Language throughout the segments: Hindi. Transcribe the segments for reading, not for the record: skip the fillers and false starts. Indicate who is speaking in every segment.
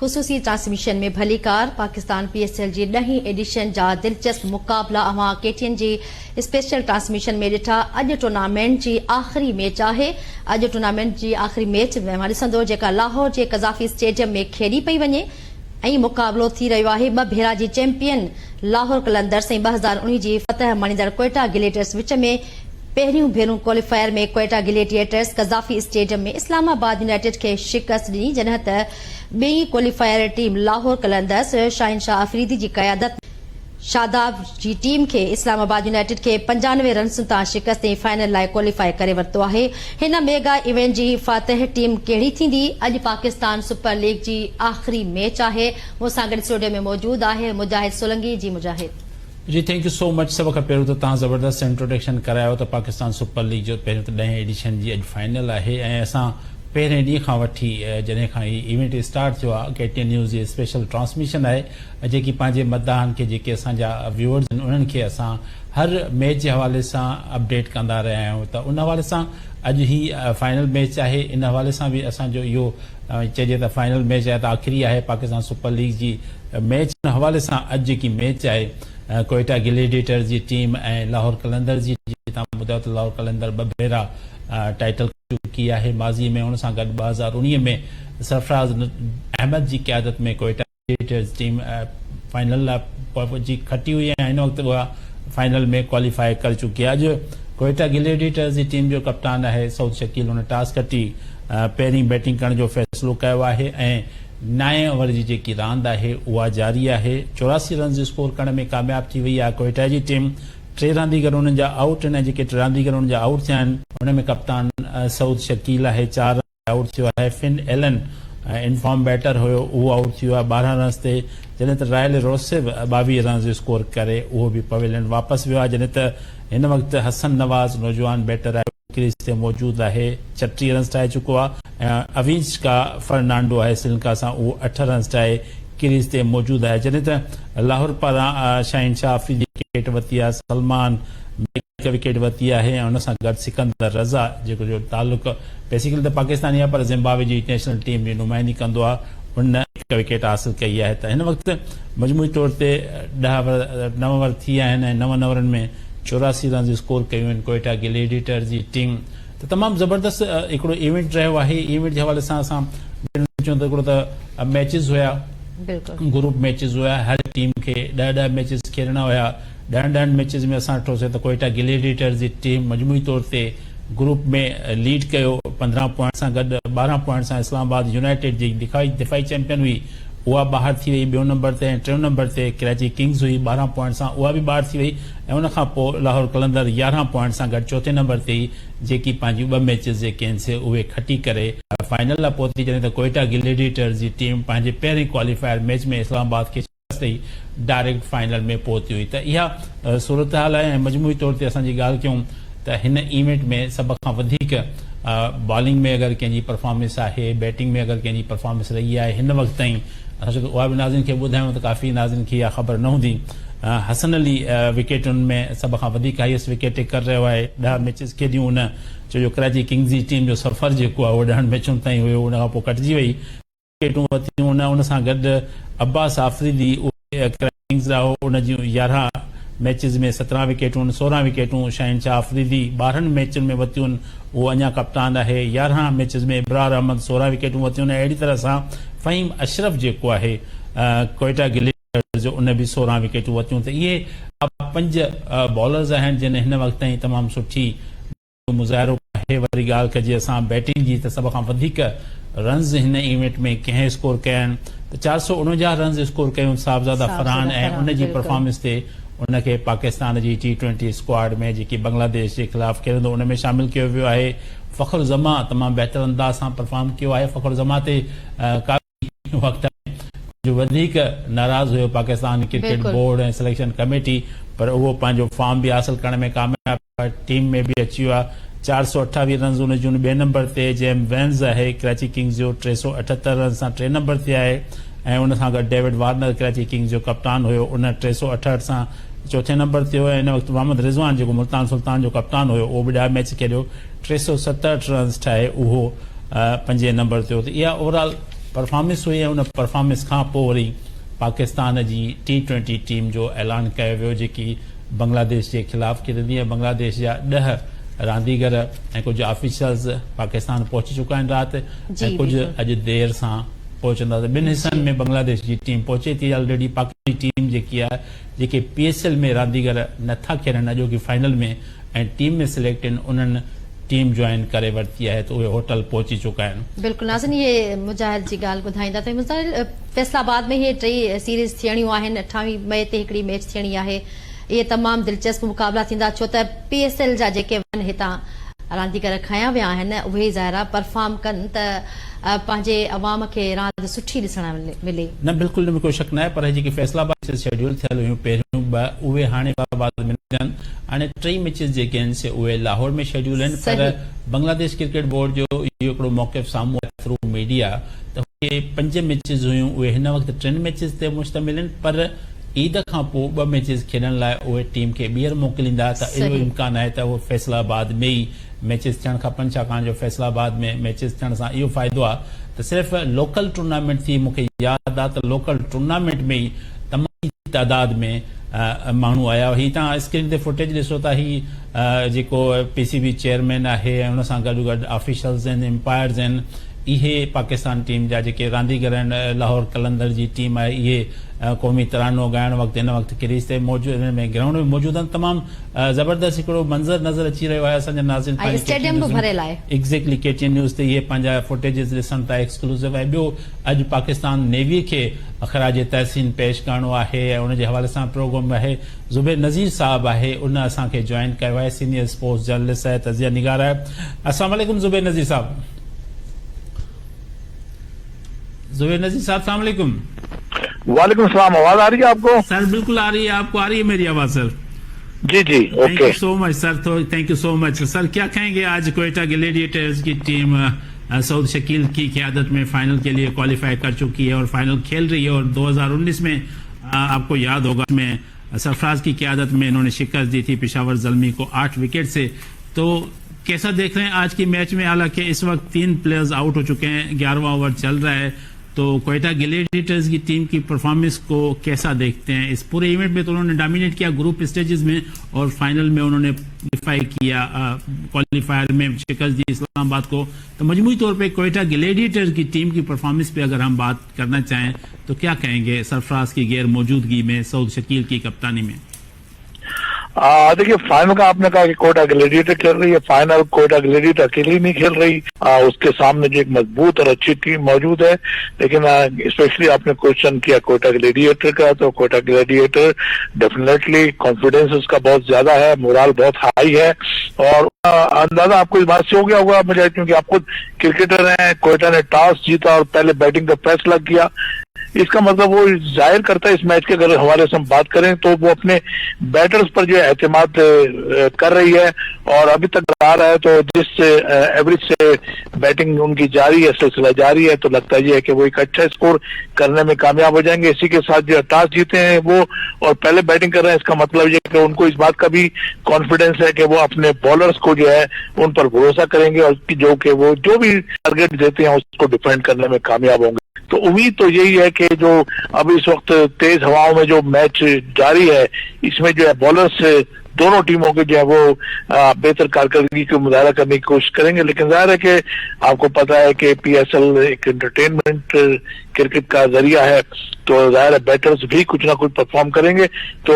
Speaker 1: ख़ुसूसी ट्रांसमिशन में भलीकार पाकिस्तान PSL जी 10हीं एडिशन जा दिलचस्प मुक़ाबला अवां KTN जी स्पेशल ट्रांसमिशन में ॾिठा। अॼु टूर्नामेंट जी आख़िरी मैच आहे। अॼु टूर्नामेंट जी आख़िरी मैच में मां ॾिसंदो जेका लाहौर जे कज़ाफ़ी स्टेडियम में खेॾी पई वञे ऐं मुक़ाबलो थी रहियो आहे। 2 भेरा जी चैंपियन लाहौर कलंदर्स ऐं 2019 जी फतह मणींदड़ क्वेटा ग्लेडिएटर्स विच में पहिरियों भेरूं क्वालिफायर में क्वेटा ग्लेडिएटर्स कज़ाफ़ी स्टेडियम में इस्लामाबाद यूनाइटेड खे शिकस्त ॾिनी, जॾहिं त ॿी क्वालिफायर टीम लाहौर कलंदर्स शाहिनशाह अफरीदी जी क़यादत शादाब जी टीम खे इस्लामाबाद यूनाइटेड खे 95 रन्स तां शिकस्त ऐं फाइनल लाइ क्वालिफाई करे वरितो आहे। हिन मेगा इवेंट जी फातिह टीम कहिड़ी थींदी? अॼु पाकिस्तान सुपर लीग जी आख़िरी मैच आहे। मूंसां गॾु स्टूडियो में मौजूद आहे मुजाहिद सोलंगी। जी मुजाहिद
Speaker 2: जी, थैंक यू सो मच। सब खां पहिरियों त तव्हां ज़बरदस्त इंट्रोडक्शन करायो त पाकिस्तान सुपर लीग जो पहिरियों त 10 एडिशन जी अॼु फाइनल आहे ऐं असां पहिरें ॾींहं खां वठी जॾहिं खां ही इवेंट स्टार्ट थियो आहे KTN न्यूज़ जी स्पेशल ट्रांसमिशन आहे जेकी पंहिंजे मदाहन खे जेके असांजा व्यूअर्स आहिनि उन्हनि खे असां हर मैच जे हवाले सां अपडेट कंदा रहिया आहियूं। त उन हवाले सां अॼु ही फाइनल मैच आहे। इन हवाले सां बि असांजो इहो चइजे त फाइनल मैच आहे त आख़िरी आहे पाकिस्तान सुपर लीग जी मैच। उन हवाले सां अॼु जेकी मैच आहे क्वेटा ग्लेडिएटर्स जी टीम ऐं लाहौर कलंदर जी तव्हां ॿुधायो त लाहौर कलंदर 2 भेरा टाइटल चुकी आहे माज़ी में। उन सां गॾु 2019 में सरफराज अहमद जी क़यादत में क्वेटा ग्लेडिएटर्स टीम फाइनल जी खटी हुई ऐं हिन वक़्तु उहा फाइनल में क्वालिफाई करे चुकी आहे। अॼु क्वेटा ग्लेडिएटर्स जी टीम जो कप्तान आहे सऊद शकील। हुन टॉस खटी पहिरीं बैटिंग करण जो फ़ैसिलो कयो आहे ऐं 9 ओवर जी जेकी रांदि आहे उहा जारी आहे। 84 रन्स स्कोर करण में कामयाब थी वई आहे क्वेटा जी टीम। 3 रांदीगर हुननि जा आउट आहिनि। जेके 3 रांदीगर हुननि जा आउट थिया आहिनि हुन में कप्तान सऊद शकील आहे, 4 आउट थियो आहे। फिन एलन इनफॉर्म बैटर हुयो, उहो आउट थियो आहे 12 रन्स ते। जॾहिं त रायल रोसिब 22 रन्स स्कोर करे उहो बि पवेलियन वापसि वियो आहे। जॾहिं त हिन वक़्तु हसन नवाज़ नौजवान बैटर आहे क्रीज ते मौजूद आहे, 36 रन्स ठाहे चुको आहे। अवीज का फर्नांडो आहे श्रीलंका सां, उहो 8 रन्स ठाहे क्रीज ते मौजूद आहे। जॾहिं त लाहौर पारां शाहिनशाह अफरीदी विकेट वरिती आहे, सलमान हिकु विकेट वरिती आहे ऐं हुन सां गॾु सिकंदर रज़ा जेको जो तालुक़ बेसिकली त पाकिस्तानी आहे पर ज़िम्बाब्वे जी नेशनल टीम जी नुमाइंदी कंदो आहे, हुन 1 विकेट हासिल कई आहे। त हिन वक़्तु मजमूई तौर ते 9 ओवर थी विया आहिनि ऐं 9 ओवरनि में 84 रन्स स्कोर कयूं आहिनि क्वेटा ग्लेडिएटर्स जी टीम। त तमामु ज़बरदस्त हिकिड़ो इवेंट रहियो आहे। इवेंट जे हवाले सां असां चऊं त हिकिड़ो त मैचिस हुया, ग्रुप मैचिस हुया। हर टीम खे 10 मैचिस खेॾणा हुया। 10 मैचिस में असां ॾिठोसीं त क्वेटा ग्लेडिएटर्स जी टीम मजमूई तौर ते ग्रुप में लीड कयो 15 पॉइंट सां गॾु। 12 पॉइंट सां इस्लामाबाद यूनाइटेड जी दिफ़ाई चैंपियन हुई, उहा ॿाहिरि थी वई 2 नंबर ते। ऐं 3 नंबर ते कराची किंग्स हुई 12 पॉइंट सां, उहा बि ॿाहिरि थी वई। ऐं उनखां पोइ लाहौर कलंदर 11 पॉइंट सां गॾु 4थे नंबर ते ई जेकी पंहिंजी 2 मैचिस जेके आहिनि से उहे खटी करे फाइनल लाइ पहुती। जॾहिं त क्वेटा ग्लेडिएटर्स जी टीम पंहिंजे पहिरें क्वालिफायर मैच में इस्लामाबाद खे शिकस्त ॾेई डायरेक्ट फाइनल में पहुती हुई। त इहा सूरत हाल आहे। ऐं मजमूई तौर ते असांजी ॻाल्हि कयूं त हिन इवेंट में सभ खां वधीक बॉलिंग में अगरि कंहिंजी परफॉर्मेंस आहे, बैटिंग में अगरि कंहिंजी परफॉर्मेंस रही आहे हिन वक़्त ताईं, असां उहा बि नाज़िन खे ॿुधायूं त काफ़ी नाज़िन खे इहा ख़बर न हूंदी। हसन अली विकेटुनि में सभ खां वधीक हाईएस्ट विकेट करे रहियो आहे। 10 मैचिस खेॾियूं हुन, छो जो कराची किंग्स जी टीम जो सरफर जेको आहे उहो 10 मैचुनि ताईं हुयो, उनखां पोइ कटिजी वई। विकेटूं वरितियूं उन सां गॾु अब्बास आफरीदी किंग्स रहो, उन जूं 11 मैचिस में 17 विकेटूं, 16 विकेटूं शहनशाह अफरीदी 12 मैचुनि में वरितियूं आहिनि, उहो अञा कप्तान आहे। 11 मैचिस में इब्रार अहमद 16 विकेटूं वरितियूं आहिनि। अहिड़ी तरह सां फ़हीम अशरफ जेको आहे क्वेटा ग्लेडिएटर्स जो उन बि 16 विकेटूं वरितियूं। त इहे 5 बॉलर्स आहिनि जिन हिन वक़्त ताईं तमामु सुठी मुज़ाहिरो आहे। वरी ॻाल्हि कजे असां बैटिंग जी त सभ खां वधीक रन्स हिन इवेंट में कंहिं स्कोर कया आहिनि त 449 रन्स स्कोर कयूं साहबज़ादा फरहान ऐं उनजी परफॉर्मेंस ते उनखे पाकिस्तान जी T20 स्क्वाड में जेकी बांग्लादेश जे ख़िलाफ़ खेॾंदो उन में शामिल कयो वियो आहे। फ़ख्र ज़मा तमामु बहितर अंदाज़ सां परफॉर्म कयो आहे। फ़ख्र ज़मा ते काफ़ी वक़्त जो वधीक नाराज़ हुयो पाकिस्तान क्रिकेट बोर्ड ऐं सिलेक्शन कमेटी, पर उहो पंहिंजो फॉर्म बि हासिल करण में कामयाब आहे। टीम में बि अची वियो आहे। 428 रन्स हुन जूं 2 नंबर ते। जेम वेन्स आहे कराची किंग्स जो 378 रन सां 3 नंबर ते आहे ऐं उन सां गॾु डेविड वार्नर कराची किंग्स जो कप्तान हुयो, उन 368 सां 4थे नंबर ते हुयो। हिन वक़्तु मोहम्मद रिज़वान जेको मुल्तान सुल्तान जो कप्तान हुयो उहो बि 10 मैच खेॾियो, 367 रन्स ठाहे उहो 5 नंबर ते हो। त इहा ओवरऑल परफॉर्मेंस हुई है उन परफॉर्मेंस खां पोइ वरी पाकिस्तान जी T20 टीम जो ऐलान कयो वियो जेकी बांग्लादेश जे खिलाफ़ खेॾंदी आहे। बांग्लादेश जा 10 रांदीगर ऐं कुझु ऑफिशियल्स पाकिस्तान पहुची चुका आहिनि राति ऐं कुझु अॼु देर सां पहुचंदा। ॿिनि हिसनि में बांग्लादेश जी टीम पहुचे थी ऑलरेडी। पाकिस्तानी टीम जेकी आहे जेके PSL में रांदीगर नथा खेॾनि अॼोकी फाइनल में ऐं टीम में सिलेक्ट आहिनि उन्हनि टीम ज्वाइन करे वरिती आहे त उहे होटल पहुची चुका आहिनि।
Speaker 1: बिल्कुलु नाज़िन, ये मुजाहिद जी ॻाल्हि ॿुधाईंदा त मुजाहिद फैसलाबाद में इहे 3 सीरीज़ थियणियूं आहिनि। 28 मई ते हिकिड़ी मैच थियणी आहे। इहे तमामु दिलचस्प मुक़ाबला थींदा छो त PSL जा जेके हितां रांदीगर खयां विया आहिनि उहे ज़ाहिर आहे परफॉर्म कनि त पंहिंजे अवाम खे रांदि सुठी ॾिसण मिले।
Speaker 2: न बिल्कुलु कोई शक न आहे, पर जेकी फैसलाबाद शेड्यूल थियल हुयूं पहिरियों उहे हाणे बाद में हाणे 3 मैचिस जेके आहिनि से उहे लाहौर में शेड्यूल आहिनि। पर बांग्लादेश क्रिकेट बोर्ड जो इहो हिकिड़ो मौक़िफ़ साम्हूं आहे थ्रू मीडिया त उहे 5 मैचिस हुयूं उहे हिन वक़्तु 3 मैचिस ते मुश्तमिल आहिनि, पर ईद खां पोइ 2 मैचिस खेॾण लाइ उहे टीम खे ॿीहर मोकिलींदा त अहिड़ो इम्कान आहे त उहो फैसलाबाद में ई मैचिस थियणु खपनि। छाकाणि जो फैसलाबाद में मैचिस थियण सां इहो फ़ाइदो आहे त सिर्फ़ु लोकल टूर्नामेंट थी। मूंखे यादि आहे त लोकल टूर्नामेंट में ई तमामु तादाद में माण्हू आया। ही तव्हां स्क्रीन ते फुटेज ॾिसो था, ही जेको PCB चेयरमैन आहे ऐं हुन सां गॾु गॾु ऑफिशल्स आहिनि, एम्पायर्स आहिनि। इहे पाकिस्तान टीम जा जेके रांदीगर आहिनि, लाहौर कलंदर जी टीम आहे, इहे क़ौमी तरानो ॻाइण वक़्तु हिन वक़्तु क्रीज़ ते मौजूदु हिन में ग्राउंड में मौजूदु आहिनि। तमामु ज़बरदस्त हिकिड़ो मंज़र नज़र अची रहियो आहे असांजा नाज़िन।
Speaker 1: स्टेडियम बि भरियल आहे।
Speaker 2: एग्ज़ैक्टली KTN न्यूज़ ते इहे पंहिंजा फुटेजिस ॾिसनि था एक्सक्लूसिव। ऐं ॿियो अॼु पाकिस्तान नेवी खे ख़राज तहसीन पेश करणो आहे ऐं उनजे हवाले सां प्रोग्राम आहे। ज़ुबैर नज़ीर साहब आहे, उन असांखे जॉइन कयो आहे, सीनियर स्पोर्ट्स जर्नलिस्ट आहे, तज़िया निगार आहे। अस्सलाम वालेकुम ज़ुबैर नज़ीर साहब। ज़ुबैर नज़ीर साहब अस्सलाम वालेकुम।
Speaker 3: वालेकुम सलाम। आवाज आ रही है आपको?
Speaker 2: सर बिल्कुल आ रही है। आपको आ रही है मेरी आवाज? सर
Speaker 3: जी जी okay.
Speaker 2: Thank you so much sir. तो thank you so much sir. क्या कहेंगे आज क्वेटा ग्लैडिएटर्स की टीम सऊद शकील की क़यादत में फाइनल के लिए क्वालिफाई कर चुकी है और फाइनल खेल रही है और 2019 में आपको याद होगा में सरफराज की क़यादत में इन्होंने शिकस्त दी थी पेशावर ज़ल्मी को 8 विकेट से। तो कैसा देख रहे हैं आज की मैच में? हालांकि इस वक्त 3 प्लेयर्स आउट हो चुके हैं, 11वां ओवर चल रहा है, तो क्वेटा ग्लैडिएटर्स की टीम की परफॉर्मेंस को कैसा देखते हैं? इस पूरे इवेंट में तो उन्होंने डोमिनेट किया ग्रुप स्टेजेस में और फाइनल में उन्होंने क्वालिफाई किया, क्वालिफायर में शिकस्त दी इस्लामाबाद को। तो मजमूई तौर पे क्वेटा ग्लैडिएटर्स की टीम की परफॉर्मेंस पे अगर हम बात करना चाहें तो क्या कहेंगे सरफराज की गैर मौजूदगी में, सऊद शकील की कप्तानी में?
Speaker 3: देखिए, फाइनल का आपने कहा कि क्वेटा ग्लैडिएटर खेल रही है। फाइनल क्वेटा ग्लैडिएटर अकेली नहीं खेल रही, उसके सामने जो एक मजबूत और अच्छी टीम मौजूद है। लेकिन स्पेशली आपने क्वेश्चन किया क्वेटा ग्लैडिएटर का, तो क्वेटा ग्लैडिएटर डेफिनेटली कॉन्फिडेंस उसका बहुत ज्यादा है, मोरल बहुत हाई है और अंदाजा आपको इस बात से हो गया होगा मुझे, क्योंकि आप खुद क्रिकेटर हैं। क्वेटा ने टॉस जीता और पहले बैटिंग का फैसला किया। इसका मतलब वो जाहिर करता है इस मैच के अगर हवाले से हम बात करें तो वो अपने बैटर्स पर जो एतमाद कर रही है और अभी तक आ रहा है। तो जिस एवरेज से बैटिंग उनकी जारी है, सिलसिला जारी है, तो लगता है कि वो एक अच्छा स्कोर करने में कामयाब हो जाएंगे। इसी के साथ जो टॉस जीते हैं वो और पहले बैटिंग कर रहे हैं, इसका मतलब ये कि उनको इस बात का भी कॉन्फिडेंस है कि वो अपने बॉलर्स को जो है उन पर भरोसा करेंगे और जो कि वो जो भी टारगेट देते हैं उसको डिफेंड करने में कामयाब होंगे। तो उम्मीद तो यही है कि जो अब इस वक्त तेज हवाओं में जो मैच जारी है, इसमें जो है बॉलर्स दोनों टीमों के जो है वो बेहतर कारकर्दगी को मुजाहरा करने की कोशिश करेंगे। लेकिन जाहिर है कि आपको पता है कि PSL एक एंटरटेनमेंट क्रिकेट का जरिया है, तो जाहिर है बैटर्स भी कुछ ना कुछ परफॉर्म करेंगे। तो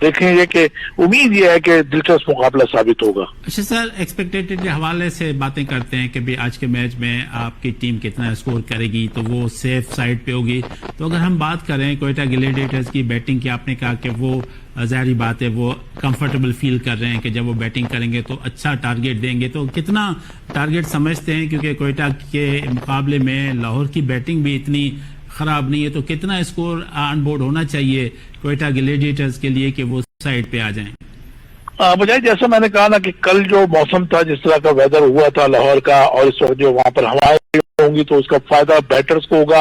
Speaker 3: देखेंगे कि उम्मीद ये है कि दिलचस्प मुकाबला साबित होगा।
Speaker 2: अच्छा सर, एक्सपेक्टेड के हवाले से बातें करते हैं कि भाई आज के मैच में आपकी टीम कितना स्कोर करेगी, तो वो सेफ साइड पे होगी। तो अगर हम बात करें क्वेटा ग्लैडिएटर्स की बैटिंग की, आपने कहा कि वो जाहिर बात है वो कंफर्टेबल फील कर रहे हैं कि जब वो बैटिंग करेंगे तो अच्छा टारगेट देंगे। तो कितना टारगेट समझते हैं, क्योंकि क्वेटा के मुकाबले में लाहौर की बैटिंग भी इतनी खराब नहीं है, तो कितना स्कोर ऑन बोर्ड होना चाहिए क्वेटा ग्लैडिएटर्स के लिए कि वो साइड पे आ जाएं?
Speaker 3: मुझे जैसा मैंने कहा ना कि कल जो मौसम था, जिस तरह का वेदर हुआ था लाहौर का और इस वक्त जो वहां पर हवाएं होंगी तो उसका फायदा बैटर्स को होगा।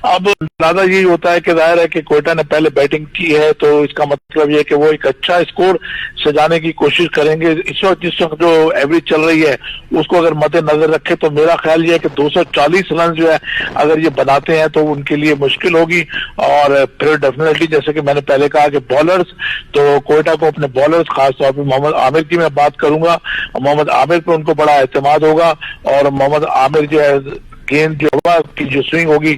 Speaker 3: अब अंदाजा यही होता है कि जाहिर है कि कोयटा ने पहले बैटिंग की है तो इसका मतलब ये है कि वो एक अच्छा स्कोर सजाने की कोशिश करेंगे। इस वक्त जिस वक्त जो एवरेज चल रही है उसको अगर मद्देनजर रखे तो मेरा ख्याल ये है कि 240 रन जो है अगर ये बनाते हैं तो उनके लिए मुश्किल होगी। और फिर डेफिनेटली जैसे कि मैंने पहले कहा कि बॉलर्स, तो कोयटा को अपने बॉलर्स खासतौर पर मोहम्मद आमिर की मैं बात करूंगा, मोहम्मद आमिर पर उनको बड़ा एतमाद होगा और मोहम्मद आमिर जो है गेंद जो हवा की जो स्विंग होगी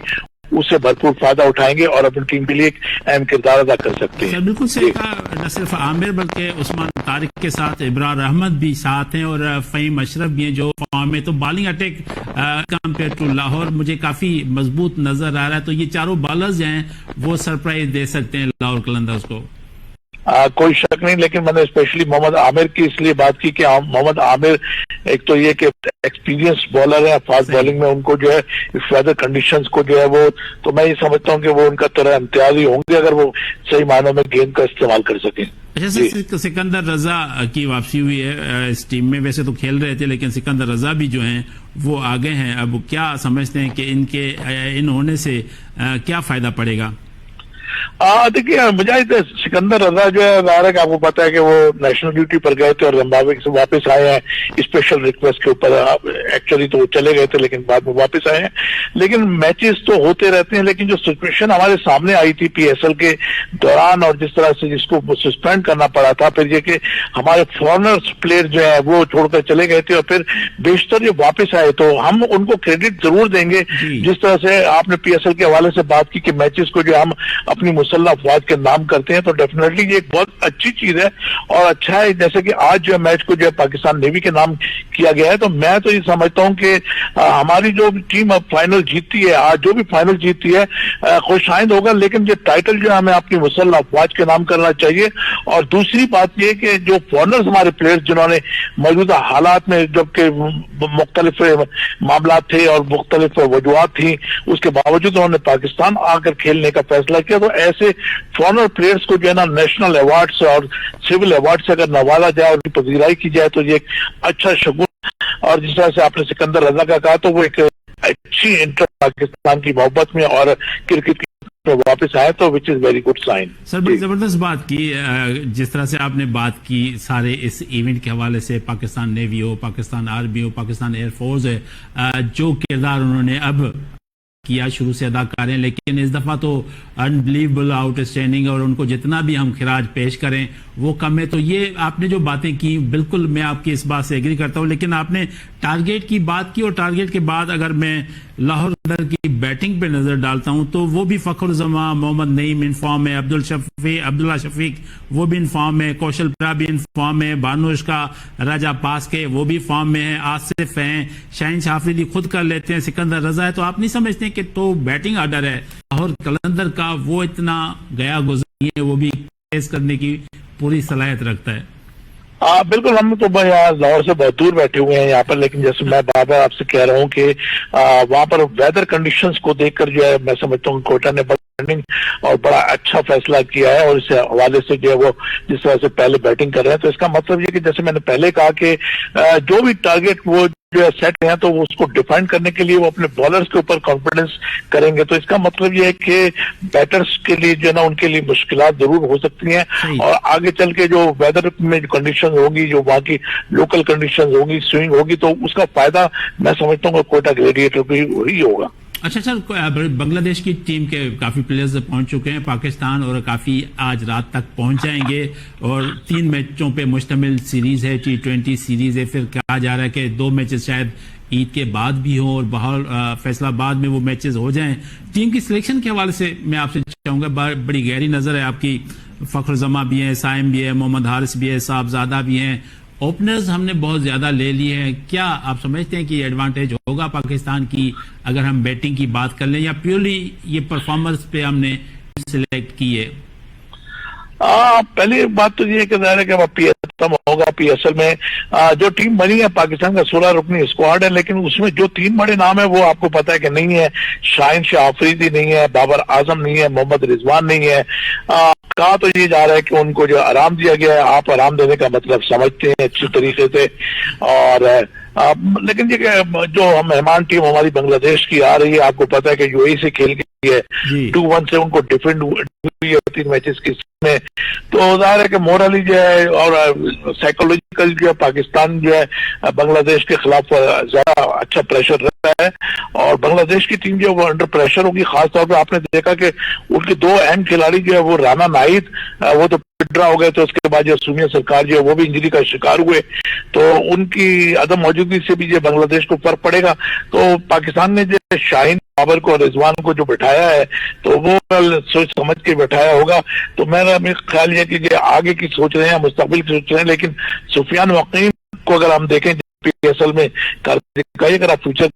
Speaker 3: उससे भरपूर फायदा उठाएंगे और अपनी टीम के लिए एक अहम किरदार अदा कर सकते हैं।
Speaker 2: बिल्कुल सही कहा, न सिर्फ आमिर बल्कि उस्मान तारिक के साथ इब्रार अहमद भी साथ हैं और फ़हीम अशरफ भी हैं जो फॉर्म में, तो bowling attack compare to Lahore मुझे काफी मजबूत नजर आ रहा है। तो ये चारों बॉलर्स हैं वो सरप्राइज दे सकते हैं लाहौर कलंदर्स को।
Speaker 3: कोई शक नहीं, लेकिन मैंने स्पेशली मोहम्मद आमिर की इसलिए बात की कि मोहम्मद आमिर एक तो ये कि एक्सपीरियंस बॉलर है, फास्ट बॉलिंग में उनको जो है इस वेदर कंडीशंस को जो है वो, तो मैं ये समझता हूँ कि वो उनका तरह इम्तियाजी होंगे अगर वो सही मायनों में गेंद का इस्तेमाल कर सकें।
Speaker 2: अच्छा, सिकंदर रजा की वापसी हुई है इस टीम में, वैसे तो खेल रहे थे लेकिन सिकंदर रजा भी जो हैं वो आगे हैं। अब क्या समझते हैं कि इन होने से क्या फायदा पड़ेगा?
Speaker 3: देखिए मुजाहिद सिकंदर रजा जो है ज़ाहिर है कि आपको पता है कि वो नेशनल ड्यूटी पर गए थे और जिम्बाब्वे से वापस आए हैं स्पेशल रिक्वेस्ट के ऊपर। एक्चुअली तो वो चले गए थे लेकिन बाद में वापस आए हैं। लेकिन मैचेस तो होते रहते हैं, लेकिन जो सिचुएशन हमारे सामने आई थी पीएसएल के दौरान और जिस तरह से जिसको सस्पेंड करना पड़ा था, फिर ये कि हमारे फॉरेनर्स प्लेयर जो है वो छोड़कर चले गए थे और फिर बेशतर जो वापस आए, तो हम उनको क्रेडिट जरूर देंगे। जिस तरह से आपने पीएसएल के हवाले से बात की कि मैचेस को जो हम अपनी मुसल्लह अफवाज के नाम करते हैं, तो डेफिनेटली ये एक बहुत अच्छी चीज है और अच्छा है। जैसे कि आज जो मैच को जो है पाकिस्तान नेवी के नाम किया गया है, तो मैं तो ये समझता हूं कि हमारी जो टाइम अब फाइनल जीतती है, आज जो भी फाइनल जीतती है खुशाइंद होगा, लेकिन ये टाइटल जो है हमें अपनी मुसल्लह अफवाज के नाम करना चाहिए। और दूसरी बात ये कि जो फॉरनर्स हमारे प्लेयर्स जिन्होंने मौजूदा हालात में जबकि मुख्तलिफ मामला थे और मुख्तलिफ वजूहत थी, उसके बावजूद उन्होंने पाकिस्तान आकर खेलने का फैसला किया, तो ऐसे फॉरनर प्लेयर्स को जो है ना नेशनल अवार्ड से और सिविल अवार्ड से अगर नवाजा जाए और उनकी पजीराई की जाए तो ये एक अच्छा शगुन। और जिस तरह से आपने सिकंदर रजा का कहा, तो वो एक अच्छी इंटर पाकिस्तान की मोहब्बत में और क्रिकेट में वापस आए, तो which is very good sign.
Speaker 2: Sir बड़ी जबरदस्त बात की, जिस तरह से आपने बात की सारे इस इवेंट के हवाले से, पाकिस्तान नेवी हो, पाकिस्तान आर्मी हो, पाकिस्तान एयरफोर्स है, जो किरदार उन्होंने अब किया शुरू से अदा करें, लेकिन इस दफा तो अनबिलीवेबल आउटस्टैंडिंग और उनको जितना भी हम खिराज पेश करें वो कम है। तो ये आपने जो बातें की बिल्कुल मैं आपकी इस बात से एग्री करता हूं, लेकिन आपने टारगेट की बात की और टारगेट के बाद अगर मैं लाहौर की बैटिंग पे नजर डालता हूं तो वो भी फखर जमा, मोहम्मद नईम इन फॉर्म है, अब्दुल्ला शफीक वो भी इन फॉर्म है, कौशल प्रा भी इन फॉर्म है, बानुश का राजा पास के वो भी फॉर्म में है, आसिफ हैं, शाहीन शाफरीदी खुद कर लेते हैं, सिकंदर रजा है। तो आप नहीं समझते कि तो बैटिंग ऑर्डर है और कलंदर का वो इतना गया गुजर है, वो भी फेस करने की पूरी सलाहियत रखता है?
Speaker 3: बिल्कुल, हम तो यहाँ लाहौर से बहुत दूर बैठे हुए हैं यहाँ पर, लेकिन जैसे मैं बार बार आपसे कह रहा हूँ कि वहाँ पर वेदर कंडीशंस को देखकर जो है मैं समझता हूँ कोयटा ने और बड़ा अच्छा फैसला किया है और इस हवाले से जो है वो जिस तरह से पहले बैटिंग कर रहे हैं, तो इसका मतलब ये कि जैसे मैंने पहले कहा कि जो भी टारगेट वो जो है सेट हैं तो वो उसको डिफाइन करने के लिए वो अपने बॉलर्स के ऊपर कॉन्फिडेंस करेंगे। तो इसका मतलब ये है कि बैटर्स के लिए जो है ना उनके लिए मुश्किलात जरूर हो सकती हैं और आगे चल के जो वेदर में जो कंडीशन होगी, जो वहाँ की लोकल कंडीशन होगी, स्विंग होगी, तो उसका फायदा मैं समझता हूँ कोयटा ग्लेडिएटर भी ही होगा।
Speaker 2: अच्छा सर, बांग्लादेश की टीम के काफी प्लेयर्स पहुंच चुके हैं पाकिस्तान और काफी आज रात तक पहुंच जाएंगे और 3 मैचों पे मुश्तमिल सीरीज है, T20 सीरीज है। फिर कहा जा रहा है कि 2 मैचेस शायद ईद के बाद भी हो और फैसलाबाद में वो मैचेस हो जाएं। टीम की सिलेक्शन के हवाले से मैं आपसे चाहूंगा, बड़ी गहरी नजर है आपकी, फखर जमा भी है, साइम भी है, मोहम्मद हारिस भी है, साहबजादा भी हैं, ओपनर्स हमने बहुत ज्यादा ले लिए हैं। क्या आप समझते हैं कि एडवांटेज होगा पाकिस्तान की अगर हम बैटिंग की बात कर लें, या प्योरली ये परफॉर्मेंस पे हमने सिलेक्ट की है?
Speaker 3: पहली बात तो ये है कि जाहिर है कि खत्म होगा। पीएसएल में जो टीम बनी है पाकिस्तान का 16 रुकनी स्क्वाड है, लेकिन उसमें जो 3 बड़े नाम है वो आपको पता है कि नहीं है। शाहीन शाह अफरीदी नहीं है, बाबर आजम नहीं है, मोहम्मद रिजवान नहीं है। कहा तो ये जा रहा है कि उनको जो आराम दिया गया है, आप आराम देने का मतलब समझते हैं अच्छी तरीके से, और लेकिन ये जो मेहमान टीम हमारी बांग्लादेश की आ रही है, आपको पता है कि यूएई से खेल गई है, 2-1 से उनको डिफेंड हुई है 3 मैचेस की में, तो जाहिर है कि मोरली जो है और साइकोलॉजिकल जो है पाकिस्तान जो है बांग्लादेश के खिलाफ ज्यादा अच्छा प्रेशर रहता है, और बांग्लादेश की टीम जो है वो अंडर प्रेशर होगी। खासतौर पर आपने देखा कि उनके 2 अहम खिलाड़ी जो है वो राना नाहिद वो तो पिड्रा हो गए, तो उसके बाद जो सुनिया सरकार जो है वो भी इंजरी का शिकार हुए, तो उनकी अदम मौजूदगी से भी जो बांग्लादेश को फर्क पड़ेगा। तो पाकिस्तान ने जो शाहीन, बाबर को और रिजवान को जो बैठाया है, तो वो सोच समझ के बैठाया होगा। तो मेरा ख्याल है कि ये आगे की सोच रहे हैं, मुस्तकबिल की सोच रहे हैं, लेकिन सुफियान वकीम को अगर हम देखें PSL में अगर आप फ्यूचर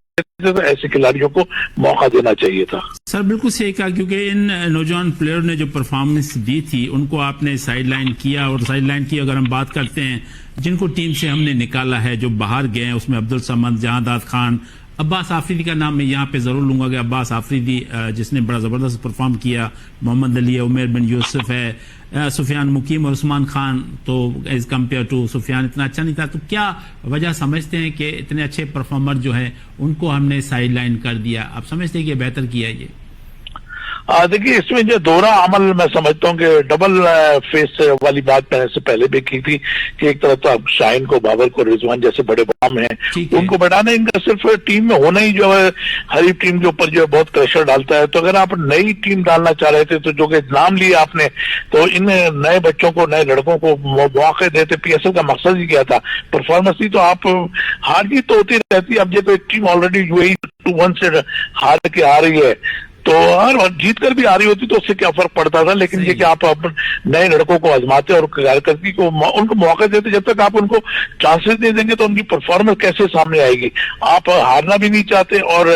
Speaker 3: तो ऐसे खिलाड़ियों को मौका देना चाहिए था।
Speaker 2: सर बिल्कुल सही कहा, क्योंकि इन नौजवान प्लेयर ने जो परफॉर्मेंस दी थी उनको आपने साइडलाइन किया, और साइडलाइन की अगर हम बात करते हैं जिनको टीम से हमने निकाला है, जो बाहर गए हैं, उसमें अब्दुल समद, जहांदाद खान, अब्बास आफरीदी का नाम मैं यहाँ पे जरूर लूंगा कि अब्बास आफरीदी जिसने बड़ा जबरदस्त परफॉर्म किया, मोहम्मद अली है, उमेर बिन यूसुफ है, सुफियान मुकीम और उस्मान खान तो एज कम्पेयर टू सुफियान इतना अच्छा नहीं था। तो क्या वजह समझते हैं कि इतने अच्छे परफॉर्मर जो हैं उनको हमने साइड लाइन कर दिया? आप समझते हैं कि बेहतर किया ये?
Speaker 3: देखिए, इसमें जो दोहरा अमल मैं समझता हूँ कि डबल फेस वाली बात मैंने से पहले भी की थी कि एक तरफ तो आप शाहीन को, बाबर को, रिजवान जैसे बड़े नाम हैं उनको बैठाना, इनका सिर्फ टीम में होना ही जो है हरीफ टीम के ऊपर जो है बहुत प्रेशर डालता है। तो अगर आप नई टीम डालना चाह रहे थे, तो जो कि नाम लिया आपने, तो इन नए बच्चों को, नए लड़कों को मौके देते। PSL का मकसद ही क्या था? परफॉर्मेंस ही तो आप हार जीत तो होती रहती है। अब जो एक टीम ऑलरेडी UAE 2-1 से हार के आ रही है, तो और जीत कर भी आ रही होती तो उससे क्या फर्क पड़ता था। लेकिन ये कि आप नए लड़कों को आजमाते और कारकर्दगी को उनको मौका देते, जब तक आप उनको चांसेस नहीं देंगे तो उनकी परफॉर्मेंस कैसे सामने आएगी? आप हारना भी नहीं चाहते और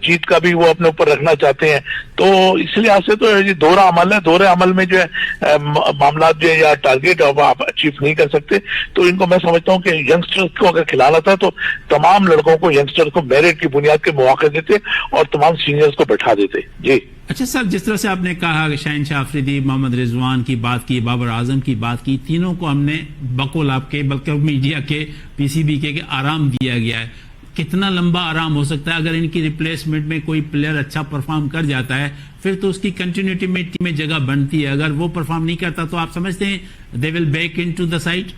Speaker 3: जीत का भी वो अपने ऊपर रखना चाहते हैं। तो इसलिए आज से तो ये दोहरा अमल है। दोहरे अमल में जो है मामला जो है या टारगेट आप अचीव नहीं कर सकते। तो इनको मैं समझता हूँ कि यंगस्टर्स को अगर खिलाना था तो तमाम लड़कों को, यंगस्टर्स को मेरिट की बुनियाद के मौके देते और तमाम सीनियर्स को बैठा देते। जी
Speaker 2: अच्छा सर, जिस तरह से आपने कहा कि शाहीन शाह अफरीदी, मोहम्मद रिजवान की बात की, बाबर आजम की बात की, तीनों को हमने बकौल आपके बल्कि मीडिया के, PCB के आराम दिया गया है। कितना लंबा आराम हो सकता है? अगर इनकी रिप्लेसमेंट में कोई प्लेयर अच्छा परफॉर्म कर जाता है फिर तो उसकी कंटिन्यूटी में टीम में जगह बनती है। अगर वो परफॉर्म नहीं करता तो आप समझते हैं they will back into the side?